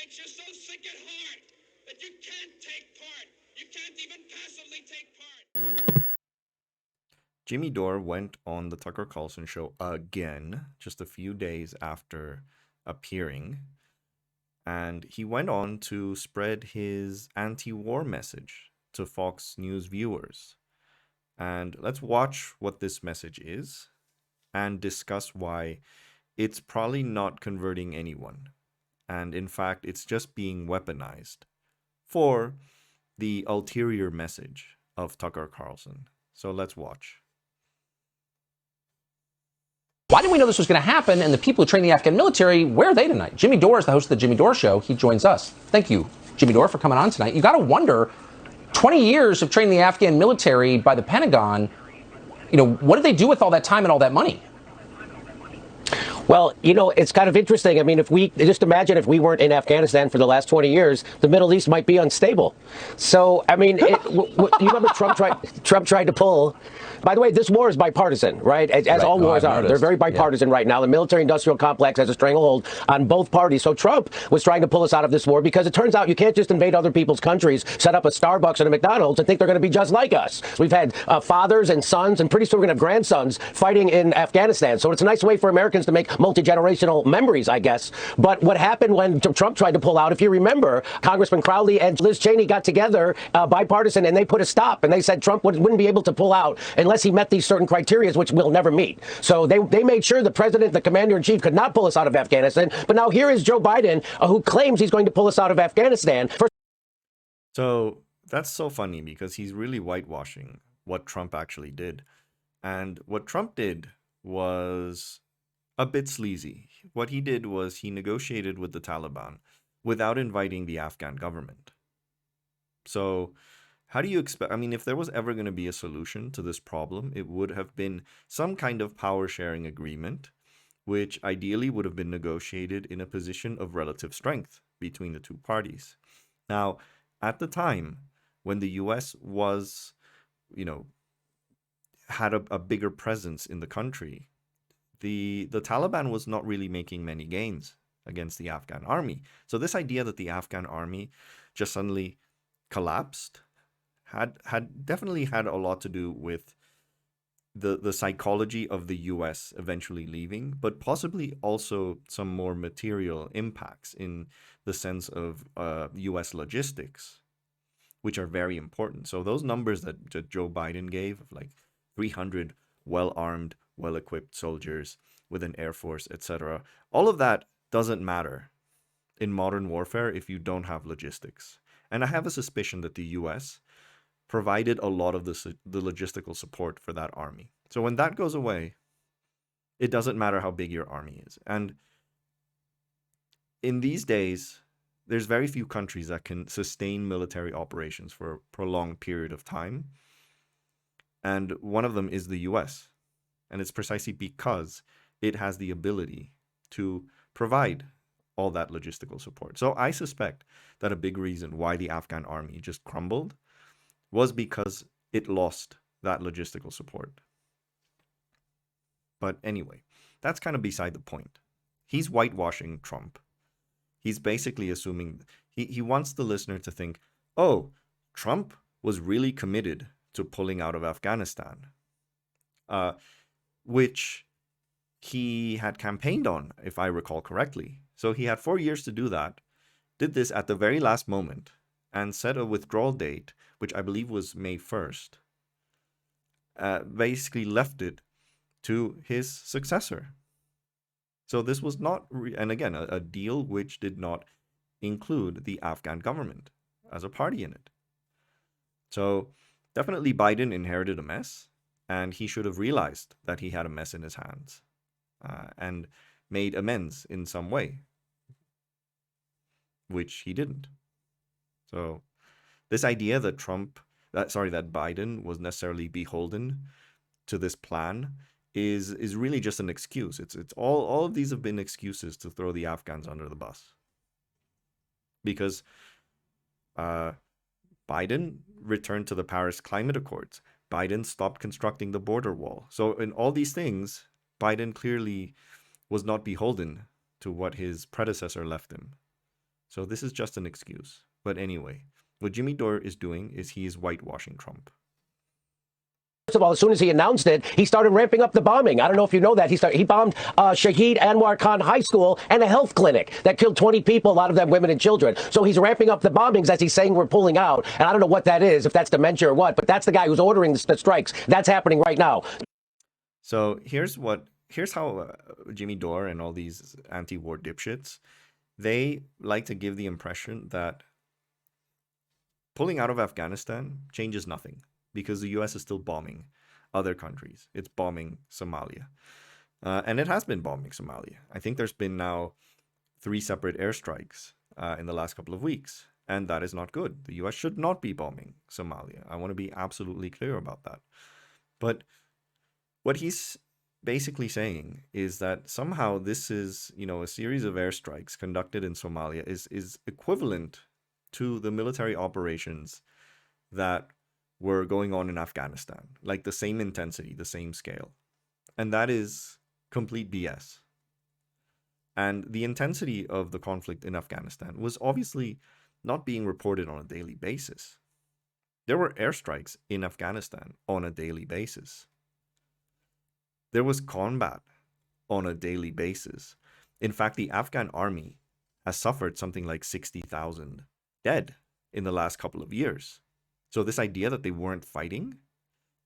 makes you so sick at heart that you can't take part. You can't even passively take part. Jimmy Dore went on the Tucker Carlson show again just a few days after appearing, and he went on to spread his anti-war message to Fox News viewers. And let's watch what this message is and discuss why it's probably not converting anyone. And in fact, it's just being weaponized for the ulterior message of Tucker Carlson. So let's watch. Why didn't we know this was going to happen? And the people who train the Afghan military, where are they tonight? Jimmy Dore is the host of the Jimmy Dore Show. He joins us. Thank you, Jimmy Dore, for coming on tonight. You got to wonder, 20 years of training the Afghan military by the Pentagon, what did they do with all that time and all that money? Well, it's kind of interesting. I mean, if we just imagine if we weren't in Afghanistan for the last 20 years, the Middle East might be unstable. So, I mean, you remember Trump tried to pull. By the way, this war is bipartisan, right? As right. All wars are. They're very bipartisan right now. The military-industrial complex has a stranglehold on both parties. So Trump was trying to pull us out of this war because it turns out you can't just invade other people's countries, set up a Starbucks and a McDonald's and think they're going to be just like us. We've had fathers and sons, and pretty soon we're going to have grandsons fighting in Afghanistan. So it's a nice way for Americans to make multi-generational memories, I guess. But what happened when Trump tried to pull out, if you remember, Congressman Crowley and Liz Cheney got together, bipartisan, and they put a stop. And they said Trump wouldn't be able to pull out unless he met these certain criteria, which we'll never meet. So they made sure the president, the commander-in-chief, could not pull us out of Afghanistan. But now here is Joe Biden, who claims he's going to pull us out of Afghanistan. So that's so funny because he's really whitewashing what Trump actually did. And what Trump did was a bit sleazy. What he did was he negotiated with the Taliban without inviting the Afghan government. So how do you expect? I mean, if there was ever going to be a solution to this problem, it would have been some kind of power sharing agreement, which ideally would have been negotiated in a position of relative strength between the two parties. Now, at the time when the US was, had a bigger presence in the country, the Taliban was not really making many gains against the Afghan army. So this idea that the Afghan army just suddenly collapsed had definitely had a lot to do with the psychology of the US eventually leaving, but possibly also some more material impacts in the sense of US logistics, which are very important. So those numbers that Joe Biden gave of like 300 well-armed, well-equipped soldiers with an air force, etc., all of that doesn't matter in modern warfare if you don't have logistics. And I have a suspicion that the US provided a lot of the logistical support for that army. So when that goes away, it doesn't matter how big your army is. And in these days, there's very few countries that can sustain military operations for a prolonged period of time. And one of them is the US. And it's precisely because it has the ability to provide all that logistical support. So I suspect that a big reason why the Afghan army just crumbled was because it lost that logistical support. But anyway, that's kind of beside the point. He's whitewashing Trump. He's basically assuming, he wants the listener to think, oh, Trump was really committed to pulling out of Afghanistan, which he had campaigned on, if I recall correctly. So he had 4 years to do that, did this at the very last moment, and set a withdrawal date, which I believe was May 1st, basically left it to his successor. So this was not, and again, a deal which did not include the Afghan government as a party in it. So definitely Biden inherited a mess, and he should have realized that he had a mess in his hands and made amends in some way, which he didn't. So this idea that that Biden was necessarily beholden to this plan is really just an excuse. It's all of these have been excuses to throw the Afghans under the bus. Because Biden returned to the Paris Climate Accords. Biden stopped constructing the border wall. So in all these things, Biden clearly was not beholden to what his predecessor left him. So this is just an excuse. But anyway, what Jimmy Dore is doing is he is whitewashing Trump. First of all, as soon as he announced it, he started ramping up the bombing. I don't know if you know that. He bombed Shahid Anwar Khan High School and a health clinic that killed 20 people, a lot of them women and children. So he's ramping up the bombings as he's saying we're pulling out. And I don't know what that is, if that's dementia or what, but that's the guy who's ordering the strikes. That's happening right now. So here's how Jimmy Dore and all these anti-war dipshits, they like to give the impression that pulling out of Afghanistan changes nothing, because the U.S. is still bombing other countries. It's bombing Somalia. And it has been bombing Somalia. I think there's been now 3 separate airstrikes in the last couple of weeks. And that is not good. The U.S. should not be bombing Somalia. I want to be absolutely clear about that. But what he's basically saying is that somehow this is, a series of airstrikes conducted in Somalia is equivalent to the military operations that were going on in Afghanistan, like the same intensity, the same scale. And that is complete BS. And the intensity of the conflict in Afghanistan was obviously not being reported on a daily basis. There were airstrikes in Afghanistan on a daily basis. There was combat on a daily basis. In fact, the Afghan army has suffered something like 60,000 dead in the last couple of years. So this idea that they weren't fighting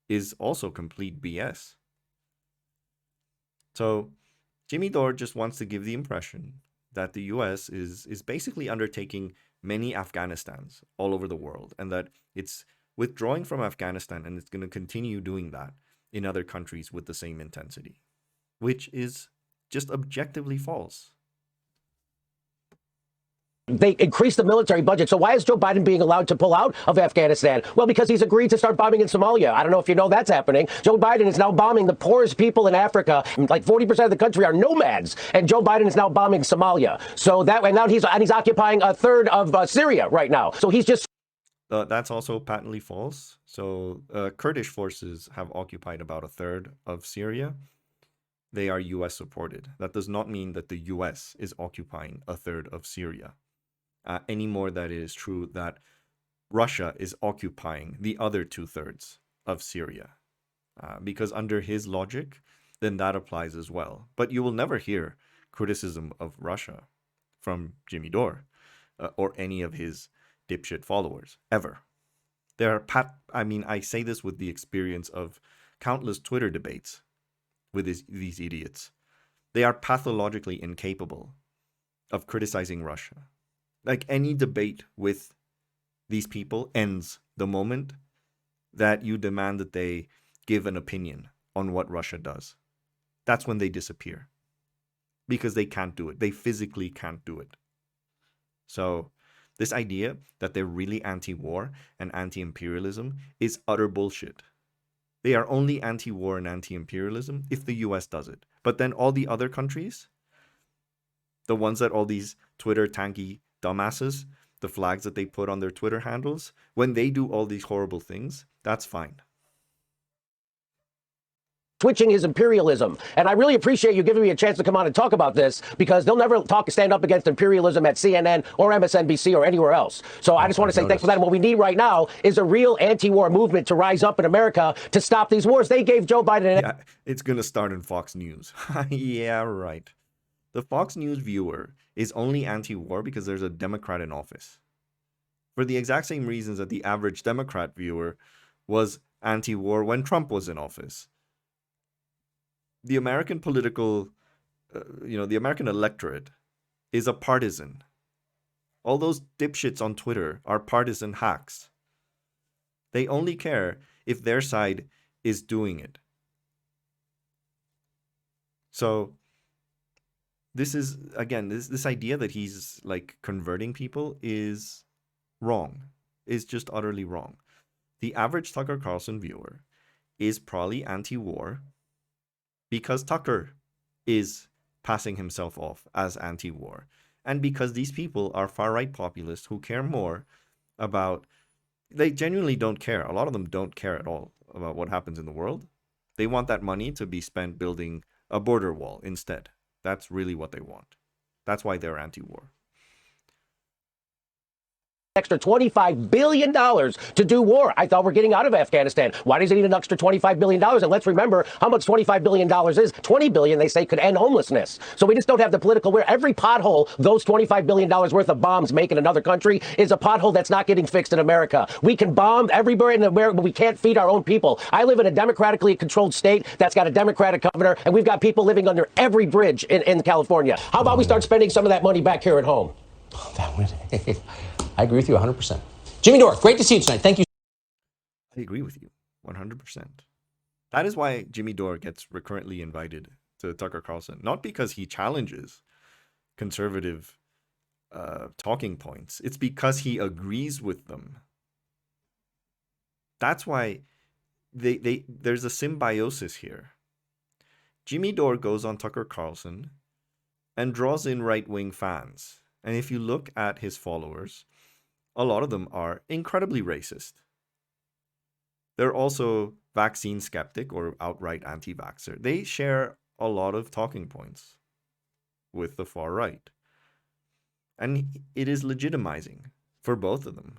is also complete BS. So Jimmy Dore just wants to give the impression that the US is basically undertaking many Afghanistans all over the world, and that it's withdrawing from Afghanistan and it's going to continue doing that in other countries with the same intensity, which is just objectively false. They increased the military budget. So why is Joe Biden being allowed to pull out of Afghanistan? Well, because he's agreed to start bombing in Somalia. I don't know if you know that's happening. Joe Biden is now bombing the poorest people in Africa. Like 40% of the country are nomads. And Joe Biden is now bombing Somalia. So now he's occupying a third of Syria right now. So he's just... That's also patently false. So Kurdish forces have occupied about a third of Syria. They are US supported. That does not mean that the US is occupying a third of Syria. Any more that it is true that Russia is occupying the other 2/3 of Syria. Because under his logic, then that applies as well. But you will never hear criticism of Russia from Jimmy Dore or any of his dipshit followers, ever. I say this with the experience of countless Twitter debates with these idiots. They are pathologically incapable of criticizing Russia. Like, any debate with these people ends the moment that you demand that they give an opinion on what Russia does. That's when they disappear. Because they can't do it. They physically can't do it. So this idea that they're really anti-war and anti-imperialism is utter bullshit. They are only anti-war and anti-imperialism if the US does it. But then all the other countries, the ones that all these Twitter tanky dumbasses, the flags that they put on their Twitter handles, when they do all these horrible things, that's fine. Switching his imperialism. And I really appreciate you giving me a chance to come on and talk about this, because they'll never stand up against imperialism at CNN or MSNBC or anywhere else. So I just want to say thanks for that. And what we need right now is a real anti-war movement to rise up in America to stop these wars. They gave Joe Biden Yeah, it's going to start in Fox News. Yeah, right. The Fox News viewer is only anti-war because there's a Democrat in office. For the exact same reasons that the average Democrat viewer was anti-war when Trump was in office. The American political, the American electorate is a partisan. All those dipshits on Twitter are partisan hacks. They only care if their side is doing it. So this is, again, this idea that he's like converting people is wrong, is just utterly wrong. The average Tucker Carlson viewer is probably anti-war because Tucker is passing himself off as anti-war, and because these people are far-right populists who care more about, they genuinely don't care. A lot of them don't care at all about what happens in the world. They want that money to be spent building a border wall instead. That's really what they want. That's why they're anti-war. extra $25 billion to do war. I thought we're getting out of Afghanistan. Why does it need an extra $25 billion? And let's remember how much $25 billion is. $20 billion, they say, could end homelessness. So we just don't have the political will. Every pothole, those $25 billion worth of bombs make in another country is a pothole that's not getting fixed in America. We can bomb everywhere in America, but we can't feed our own people. I live in a democratically controlled state that's got a Democratic governor, and we've got people living under every bridge in California. How about we start spending some of that money back here at home? I agree with you 100%. Jimmy Dore, great to see you tonight. Thank you. I agree with you 100%. That is why Jimmy Dore gets recurrently invited to Tucker Carlson. Not because he challenges conservative talking points. It's because he agrees with them. That's why there's a symbiosis here. Jimmy Dore goes on Tucker Carlson and draws in right-wing fans. And if you look at his followers, a lot of them are incredibly racist. They're also vaccine skeptic or outright anti-vaxxer. They share a lot of talking points with the far right. And it is legitimizing for both of them.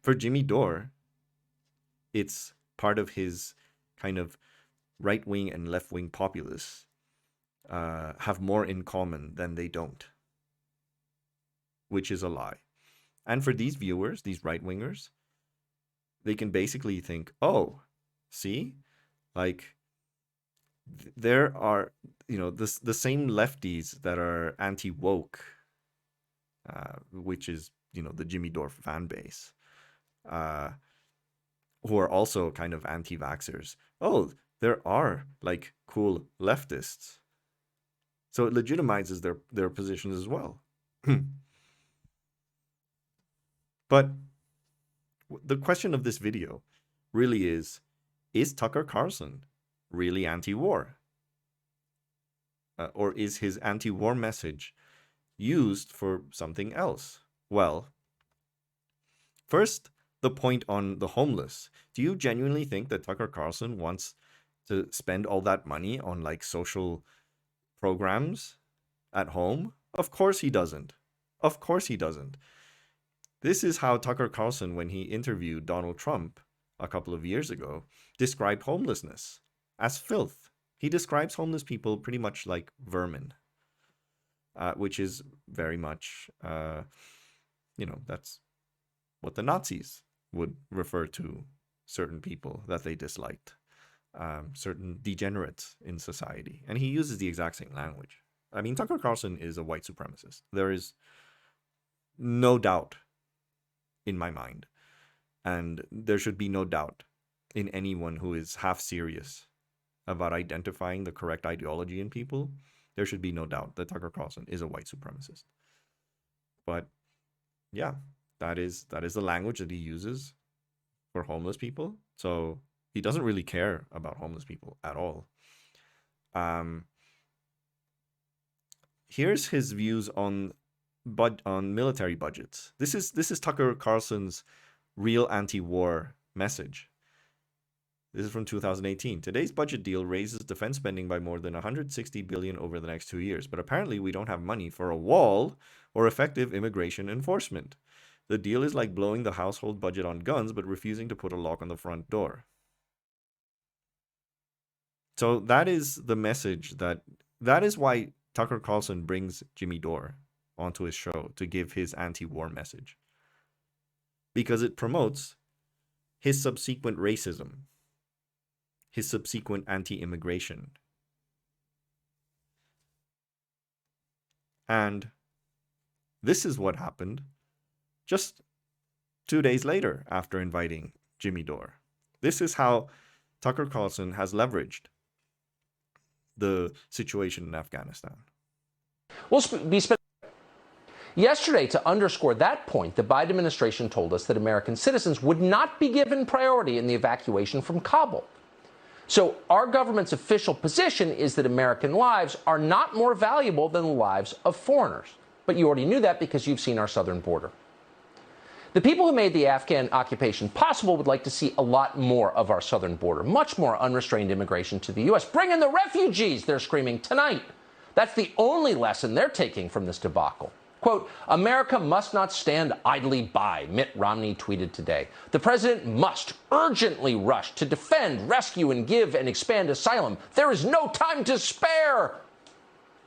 For Jimmy Dore, it's part of his kind of right-wing and left-wing populists have more in common than they don't, which is a lie. And for these viewers, these right-wingers, they can basically think, oh, see, like there are, the same lefties that are anti-woke, which is, the Jimmy Dore fan base, who are also kind of anti-vaxxers. Oh, there are like cool leftists. So it legitimizes their positions as well. But the question of this video really is Tucker Carlson really anti-war? Or is his anti-war message used for something else? Well, first, the point on the homeless. Do you genuinely think that Tucker Carlson wants to spend all that money on like social programs at home? Of course he doesn't. Of course he doesn't. This is how Tucker Carlson, when he interviewed Donald Trump a couple of years ago, described homelessness as filth. He describes homeless people pretty much like vermin, which is very much, that's what the Nazis would refer to certain people that they disliked, certain degenerates in society. And he uses the exact same language. I mean, Tucker Carlson is a white supremacist. There is no doubt in my mind. And there should be no doubt in anyone who is half serious about identifying the correct ideology in people. There should be no doubt that Tucker Carlson is a white supremacist. But yeah, that is the language that he uses for homeless people. So he doesn't really care about homeless people at all. Here's his views on military budgets. This is Tucker Carlson's real anti-war message. This is from 2018. Today's budget deal raises defense spending by more than $160 billion over the next 2 years, but apparently we don't have money for a wall or effective immigration enforcement. The deal is like blowing the household budget on guns, but refusing to put a lock on the front door. So that is the message that is why Tucker Carlson brings Jimmy Dore onto his show to give his anti-war message. Because it promotes his subsequent racism, his subsequent anti-immigration. And this is what happened just 2 days later after inviting Jimmy Dore. This is how Tucker Carlson has leveraged the situation in Afghanistan. We'll be Yesterday, to underscore that point, the Biden administration told us that American citizens would not be given priority in the evacuation from Kabul. So our government's official position is that American lives are not more valuable than the lives of foreigners. But you already knew that because you've seen our southern border. The people who made the Afghan occupation possible would like to see a lot more of our southern border, much more unrestrained immigration to the U.S. Bring in the refugees, they're screaming tonight. That's the only lesson they're taking from this debacle. Quote, America must not stand idly by, Mitt Romney tweeted today. The president must urgently rush to defend, rescue, and give and expand asylum. There is no time to spare.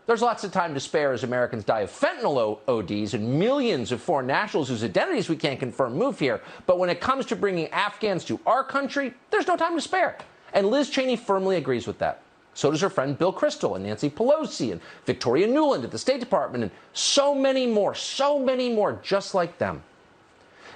There's lots of time to spare as Americans die of fentanyl ODs and millions of foreign nationals whose identities we can't confirm move here. But when it comes to bringing Afghans to our country, there's no time to spare. And Liz Cheney firmly agrees with that. So does her friend Bill Kristol and Nancy Pelosi and Victoria Nuland at the State Department and so many more just like them.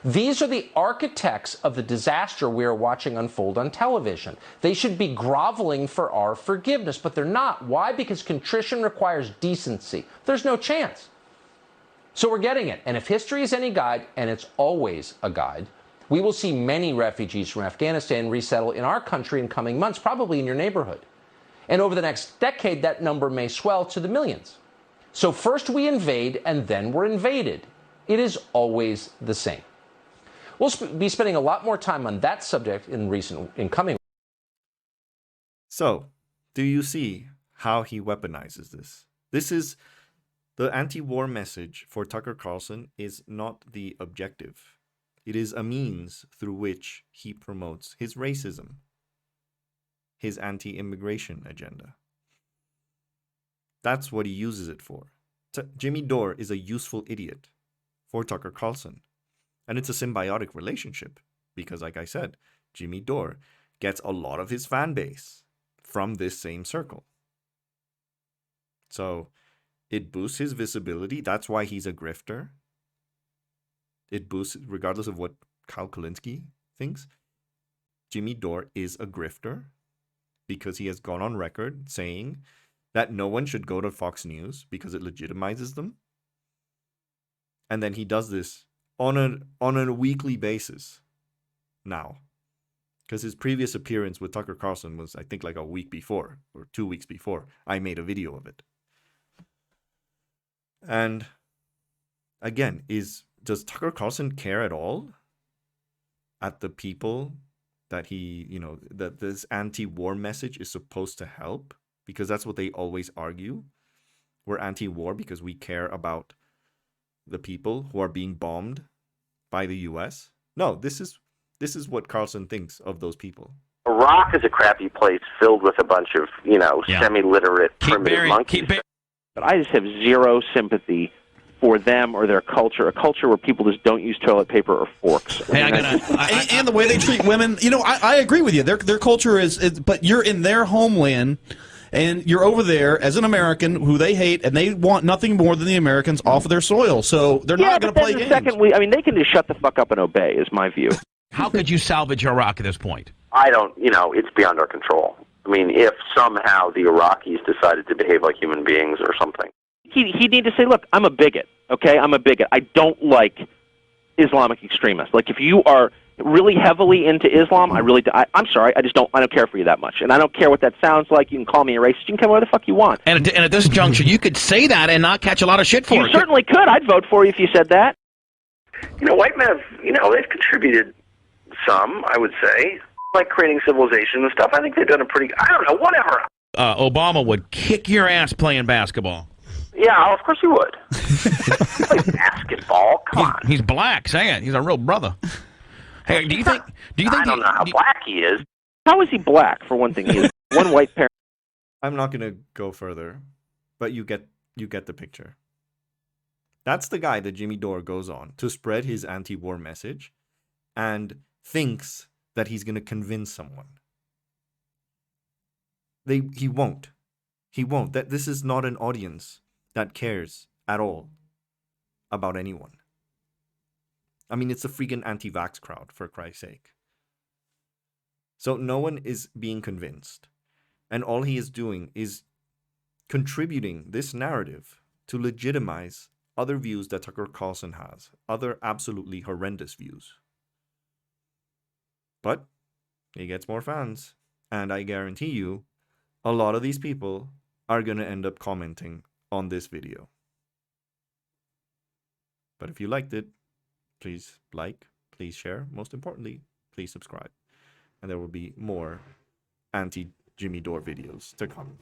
These are the architects of the disaster we are watching unfold on television. They should be groveling for our forgiveness, but they're not. Why? Because contrition requires decency. There's no chance. So we're getting it. And if history is any guide, and it's always a guide, we will see many refugees from Afghanistan resettle in our country in coming months, probably in your neighborhood. And over the next decade, that number may swell to the millions. So first we invade, and then we're invaded. It is always the same. We'll be spending a lot more time on that subject in coming. So, do you see how he weaponizes this? This is the anti-war message for Tucker Carlson is not the objective. It is a means through which he promotes his racism, his anti-immigration agenda. That's what he uses it for. Jimmy Dore is a useful idiot for Tucker Carlson. And it's a symbiotic relationship because, like I said, Jimmy Dore gets a lot of his fan base from this same circle. So it boosts his visibility. That's why he's a grifter. It boosts, regardless of what Kyle Kulinski thinks, Jimmy Dore is a grifter because he has gone on record saying that no one should go to Fox News because it legitimizes them. And then he does this on a weekly basis now. Because his previous appearance with Tucker Carlson was, I think, like a week before or 2 weeks before. I made a video of it. And again, does Tucker Carlson care at all at the people that that this anti-war message is supposed to help? Because that's what they always argue. We're anti-war because we care about the people who are being bombed by the U.S. No, this is what Carlson thinks of those people. Iraq is a crappy place filled with a bunch of, semi-literate primitive monkeys. But I just have zero sympathy for them or their culture, a culture where people just don't use toilet paper or forks. And the way they treat women, I agree with you. Their culture is, but you're in their homeland, and you're over there as an American who they hate, and they want nothing more than the Americans off of their soil. So they're not going to play games. They can just shut the fuck up and obey, is my view. How could you salvage Iraq at this point? I don't, it's beyond our control. I mean, if somehow the Iraqis decided to behave like human beings or something, he'd need to say, look, I'm a bigot, okay? I'm a bigot. I don't like Islamic extremists. Like, if you are really heavily into Islam, I'm sorry, I don't care for you that much. And I don't care what that sounds like. You can call me a racist. You can come whatever the fuck you want. And at this juncture, you could say that and not catch a lot of shit for it. You certainly could. I'd vote for you if you said that. White men have, they've contributed some, I would say, like creating civilization and stuff. I think they've done a pretty, I don't know, whatever. Obama would kick your ass playing basketball. Yeah, of course he would. Play basketball? Come on. He's black. Say it. He's a real brother. Hey, do you think? I don't know how black he is. How is he black? For one thing, he has one white parent. I'm not going to go further, but you get the picture. That's the guy that Jimmy Dore goes on to spread his anti-war message, and thinks that he's going to convince someone. He won't. He won't. That this is not an audience that cares at all about anyone. I mean, it's a freaking anti-vax crowd, for Christ's sake. So no one is being convinced. And all he is doing is contributing this narrative to legitimize other views that Tucker Carlson has, other absolutely horrendous views. But he gets more fans, and I guarantee you, a lot of these people are going to end up commenting on this video. But if you liked it, please like, please share. Most importantly, please subscribe. And there will be more anti-Jimmy Dore videos to come.